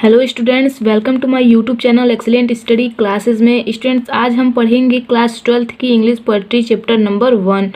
Hello students, welcome to my YouTube channel excellent study classes में। Students, आज हम पढ़ेंगे क्लास 12th की English poetry chapter number 1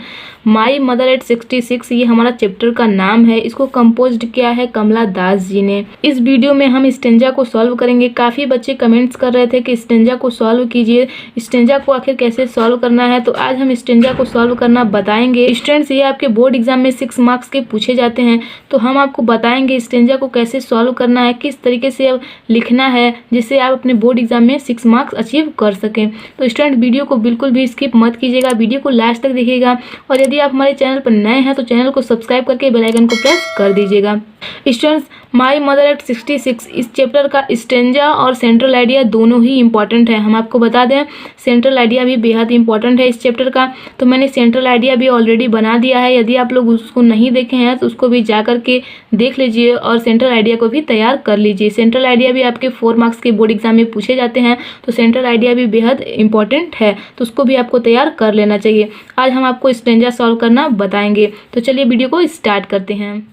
my mother at 66। ये हमारा चैप्टर का नाम है। इसको कंपोज्ड किया है कमला दास जी ने। इस वीडियो में हम स्टेंजा को सॉल्व करेंगे। काफ़ी बच्चे कमेंट्स कर रहे थे कि स्टेंजा को सॉल्व कीजिए, स्टेंजा को आखिर कैसे सॉल्व करना है, तो आज हम स्टेंजा को सॉल्व करना बताएंगे। स्टूडेंट्स, ये आपके बोर्ड एग्जाम में 6 मार्क्स के पूछे जाते हैं, तो हम आपको बताएंगे स्टेंजा को कैसे सॉल्व करना है, किस तरीके से लिखना है, जिससे आप अपने बोर्ड एग्जाम में 6 मार्क्स अचीव कर सकें। तो स्टूडेंट, वीडियो को बिल्कुल भी स्किप मत कीजिएगा, वीडियो को लास्ट तक देखिएगा। और यदि आप हमारे चैनल पर नए हैं तो चैनल को सब्सक्राइब करके बेल आइकन को प्रेस कर दीजिएगा। स्टूडेंट्स, माई मदर एट 66 इस चैप्टर का स्टेंजा और सेंट्रल आइडिया दोनों ही इंपॉर्टेंट है। हम आपको बता दें, सेंट्रल आइडिया भी बेहद इंपॉर्टेंट है इस चैप्टर का। तो मैंने सेंट्रल आइडिया भी ऑलरेडी बना दिया है। यदि आप लोग उसको नहीं देखे हैं तो उसको भी जा करके देख लीजिए और सेंट्रल आइडिया को भी तैयार कर लीजिए। सेंट्रल आइडिया भी आपके 4 मार्क्स के बोर्ड एग्जाम में पूछे जाते हैं, तो सेंट्रल आइडिया भी बेहद इंपॉर्टेंट है, तो उसको भी आपको तैयार कर लेना चाहिए। आज हम आपको स्टेंजा सॉल्व करना बताएंगे, तो चलिए वीडियो को स्टार्ट करते हैं।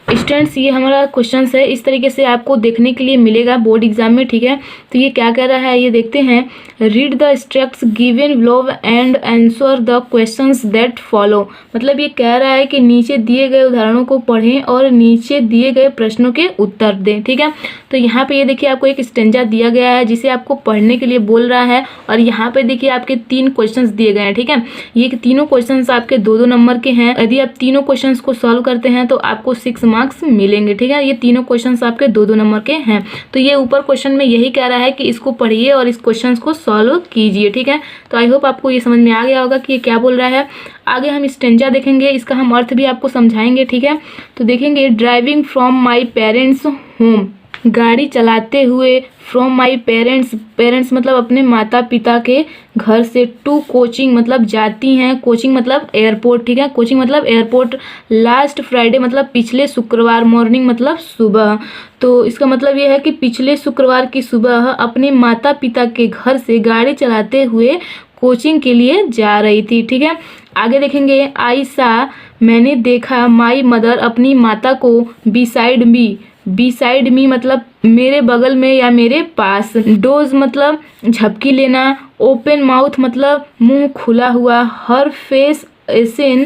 स्टूडेंट्स, ये हमारा क्वेश्चन है, इस तरीके से आपको देखने के लिए मिलेगा बोर्ड एग्जाम में, ठीक है। तो ये क्या कह रहा है, ये देखते हैं। Read the extracts given below and answer the questions that follow. मतलब ये कह रहा है कि नीचे दिए गए उदाहरणों को पढ़ें और नीचे दिए गए प्रश्नों के उत्तर दें, ठीक है। तो यहाँ पे ये देखिए, आपको एक स्टेंजा दिया गया है जिसे आपको पढ़ने के लिए बोल रहा है, और यहाँ पे देखिए आपके 3 क्वेश्चंस दिए गए हैं, ठीक है। ये तीनों क्वेश्चंस आपके 2-2 नंबर के हैं। यदि आप तीनों क्वेश्चंस को सॉल्व करते हैं तो आपको 6 मार्क्स मिलेंगे, ठीक है। ये तीनों क्वेश्चंस आपके 2-2 नंबर के हैं। तो ये ऊपर क्वेश्चन में यही कह रहा है कि इसको पढ़िए और इस क्वेश्चंस को सॉल्व कीजिए, ठीक है। तो आई होप आपको ये समझ में आ गया होगा कि ये क्या बोल रहा है। आगे हम स्टेंजा देखेंगे, इसका हम अर्थ भी आपको समझाएंगे, ठीक है। तो देखेंगे, driving from my parents home, गाड़ी चलाते हुए, फ्रॉम माई पेरेंट्स, पेरेंट्स मतलब अपने माता पिता के घर से, टू कोचिंग मतलब जाती हैं, कोचिंग मतलब एयरपोर्ट, ठीक है। कोचिंग मतलब एयरपोर्ट। लास्ट फ्राइडे मतलब पिछले शुक्रवार, मॉर्निंग मतलब सुबह। तो इसका मतलब ये है कि पिछले शुक्रवार की सुबह अपने माता पिता के घर से गाड़ी चलाते हुए कोचिंग के लिए जा रही थी, ठीक है। आगे देखेंगे, आई सा मैंने देखा, माई मदर अपनी माता को, बिसाइड मी, बिसाइड मी मतलब मेरे बगल में या मेरे पास, डोज मतलब झपकी लेना, ओपन माउथ मतलब मुंह खुला हुआ, her face ashen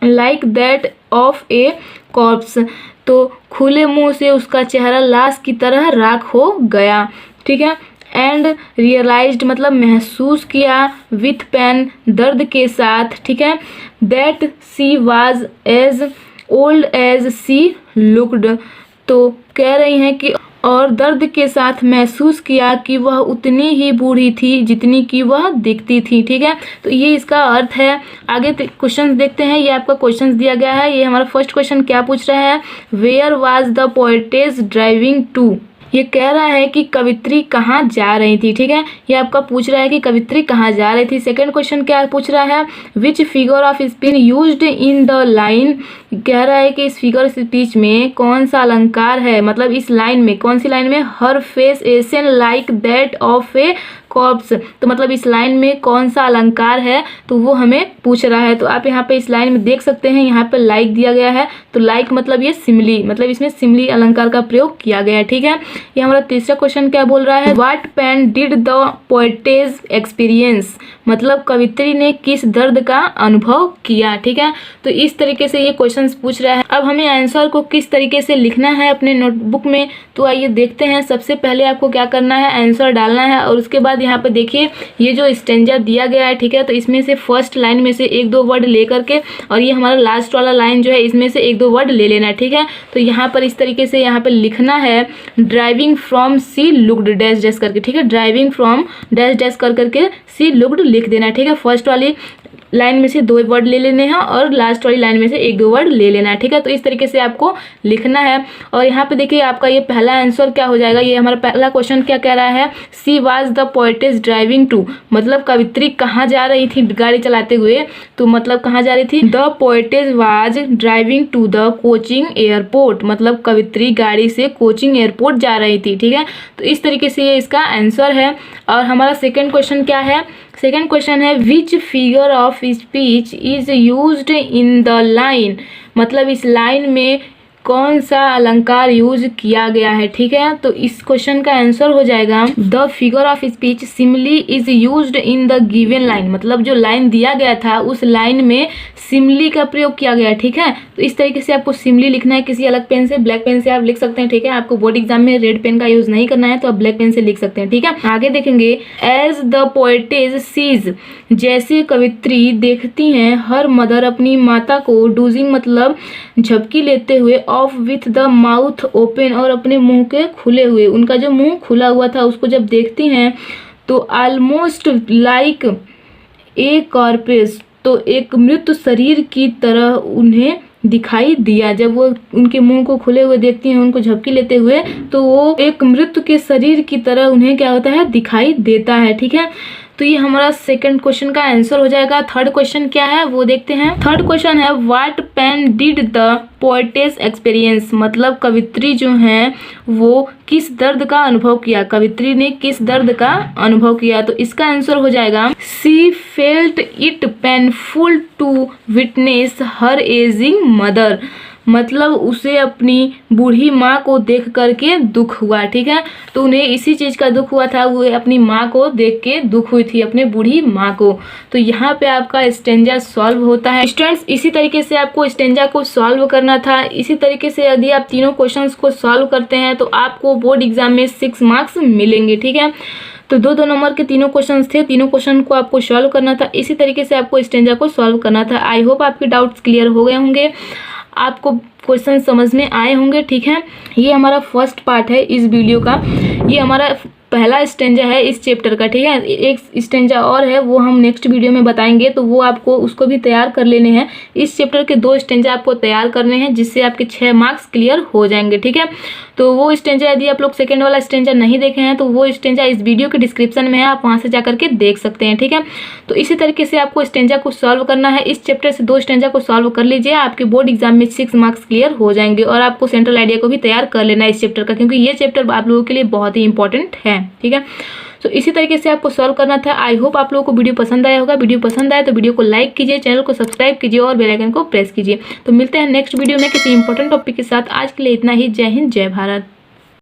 like that of a corpse, तो खुले मुंह से उसका चेहरा लाश की तरह राख हो गया, ठीक है। एंड रियलाइज्ड मतलब महसूस किया, विथ पेन दर्द के साथ, ठीक है, that she was as old as she looked. तो कह रही हैं कि और दर्द के साथ महसूस किया कि वह उतनी ही बूढ़ी थी जितनी कि वह दिखती थी, ठीक है। तो ये इसका अर्थ है। आगे क्वेश्चन देखते हैं। ये आपका क्वेश्चन दिया गया है। ये हमारा फर्स्ट क्वेश्चन क्या पूछ रहा है, where was the poetess driving to. ये कह रहा है कि कवित्री कहाँ जा रही थी, ठीक है। ये आपका पूछ रहा है कि कवित्री कहाँ जा रही थी। सेकंड क्वेश्चन क्या पूछ रहा है, which figure of speech used in the line. कह रहा है कि इस फिगर स्पीच में कौन सा अलंकार है, मतलब इस लाइन में, कौन सी लाइन में, her face ashen like that of a corpse. तो मतलब इस लाइन में कौन सा अलंकार है, तो वो हमें पूछ रहा है। तो आप यहाँ पे इस लाइन में देख सकते हैं, यहाँ पे लाइक दिया गया है, तो लाइक मतलब ये सिमली, मतलब इसमें सिमली अलंकार का प्रयोग किया गया है, ठीक है। ये हमारा तीसरा क्वेश्चन क्या बोल रहा है, what pain did the poetess experience, मतलब कवित्री ने किस दर्द का अनुभव किया, ठीक है। तो इस तरीके से ये क्वेश्चंस पूछ रहा है। अब हमें आंसर को किस तरीके से लिखना है अपने नोटबुक में, तो आइए देखते हैं। सबसे पहले आपको क्या करना है, आंसर डालना है, और उसके बाद यहाँ पे देखिए ये जो स्टेंजा दिया गया है, ठीक है। तो इसमें से फर्स्ट लाइन में से 1-2 वर्ड ले करके, और ये हमारा लास्ट वाला लाइन जो है इसमें से 1-2 वर्ड ले लेना है, ठीक है। तो यहाँ पर इस तरीके से यहाँ पे लिखना है, driving from she looked dash dash करके, ठीक है। ड्राइविंग फ्रॉम डैश डैश कर करके सी लुक्ड लिख देना है, ठीक है। फर्स्ट वाली लाइन में से 2 वर्ड ले लेने हैं और लास्ट वाली लाइन में से 1-2 वर्ड ले लेना है, ठीक है। तो इस तरीके से आपको लिखना है। और यहाँ पे देखिए आपका ये पहला आंसर क्या हो जाएगा। ये हमारा पहला क्वेश्चन क्या कह रहा है, she was the poetess driving to, मतलब कवित्री कहाँ जा रही थी गाड़ी चलाते हुए, तो मतलब कहाँ जा रही थी, the poetess was driving to the Cochin airport, मतलब कवित्री गाड़ी से कोचिंग एयरपोर्ट जा रही थी, ठीक है। तो इस तरीके से ये इसका आंसर है। और हमारा सेकेंड क्वेश्चन क्या है, सेकेंड क्वेश्चन है, which figure of speech is used in the line, मतलब इस लाइन में कौन सा अलंकार यूज किया गया है। ठीक है, तो इस क्वेश्चन का आंसर हो जाएगा the figure of speech simile is used in the given line. मतलब जो लाइन दिया गया था उस लाइन में सिमिली का प्रयोग किया गया है। ठीक है, तो इस तरीके से आपको सिमिली लिखना है, किसी अलग पेन से, ब्लैक पेन से आप लिख सकते हैं। ठीक है, आपको बोर्ड एग्जाम में रेड पेन का यूज नहीं करना है तो आप ब्लैक पेन से लिख सकते हैं। ठीक है, आगे देखेंगे एज द पोएटेज सीज, जैसे कवित्री देखती हैं, हर मदर अपनी माता को, डूजिंग मतलब झपकी लेते हुए, of with the mouth open और अपने मुंह के खुले हुए, उनका जो मुंह खुला हुआ था उसको जब देखती हैं तो ऑलमोस्ट लाइक ए कॉर्पस, तो एक मृत शरीर की तरह उन्हें दिखाई दिया। जब वो उनके मुंह को खुले हुए देखती हैं, उनको झपकी लेते हुए, तो वो एक मृत के शरीर की तरह उन्हें क्या होता है, दिखाई देता है। ठीक है, तो ये हमारा सेकंड क्वेश्चन का आंसर हो जाएगा। थर्ड क्वेश्चन क्या है वो देखते हैं। थर्ड क्वेश्चन है what pain did the poetess experience, मतलब कवित्री जो है वो किस दर्द का अनुभव किया, कवित्री ने किस दर्द का अनुभव किया। तो इसका आंसर हो जाएगा she felt it painful to witness her ageing mother, मतलब उसे अपनी बूढ़ी माँ को देख करके दुख हुआ। ठीक है, तो उन्हें इसी चीज़ का दुख हुआ था, वो अपनी माँ को देख के दुख हुई थी, अपने बूढ़ी माँ को। तो यहाँ पे आपका स्टेंजा सॉल्व होता है। स्टूडेंट्स, इसी तरीके से आपको स्टेंजा को सॉल्व करना था। इसी तरीके से यदि आप तीनों क्वेश्चंस को सॉल्व करते हैं तो आपको बोर्ड एग्जाम में 6 मार्क्स मिलेंगे। ठीक है, तो 2-2 नंबर के तीनों क्वेश्चंस थे, तीनों क्वेश्चन को आपको सॉल्व करना था। इसी तरीके से आपको स्टेंजा को सॉल्व करना था। आई होप आपके डाउट्स क्लियर हो गए होंगे, आपको क्वेश्चन समझ में आए होंगे। ठीक है, ये हमारा फर्स्ट पार्ट है इस वीडियो का, ये हमारा पहला स्टेंजा है इस चैप्टर का। ठीक है, एक स्टेंजा और है वो हम नेक्स्ट वीडियो में बताएंगे, तो वो आपको उसको भी तैयार कर लेने हैं। इस चैप्टर के 2 स्टेंजा आपको तैयार करने हैं जिससे आपके 6 मार्क्स क्लियर हो जाएंगे। ठीक है, तो वो स्टेंजा यदि आप लोग सेकेंड वाला स्टेंजा नहीं देखे हैं तो वो स्टेंजा इस वीडियो के डिस्क्रिप्शन में है, आप वहाँ से जाकर के देख सकते हैं। ठीक है, तो इसी तरीके से आपको स्टेंजा को सॉल्व करना है। इस चैप्टर से 2 स्टेंजा को सॉल्व कर लीजिए, आपके बोर्ड एग्जाम में 6 मार्क्स क्लियर हो जाएंगे। और आपको सेंट्रल आइडिया को भी तैयार कर लेना है इस चैप्टर का, क्योंकि ये चैप्टर आप लोगों के लिए बहुत ही इंपॉर्टेंट है। ठीक है, तो इसी तरीके से आपको सॉल्व करना था। आई होप आप लोगों को वीडियो पसंद आया होगा। वीडियो पसंद आए तो वीडियो को लाइक कीजिए, चैनल को सब्सक्राइब कीजिए और बेल आइकन को प्रेस कीजिए। तो मिलते हैं नेक्स्ट वीडियो में किसी इंपॉर्टेंट टॉपिक के साथ। आज के लिए इतना ही। जय हिंद, जय भारत।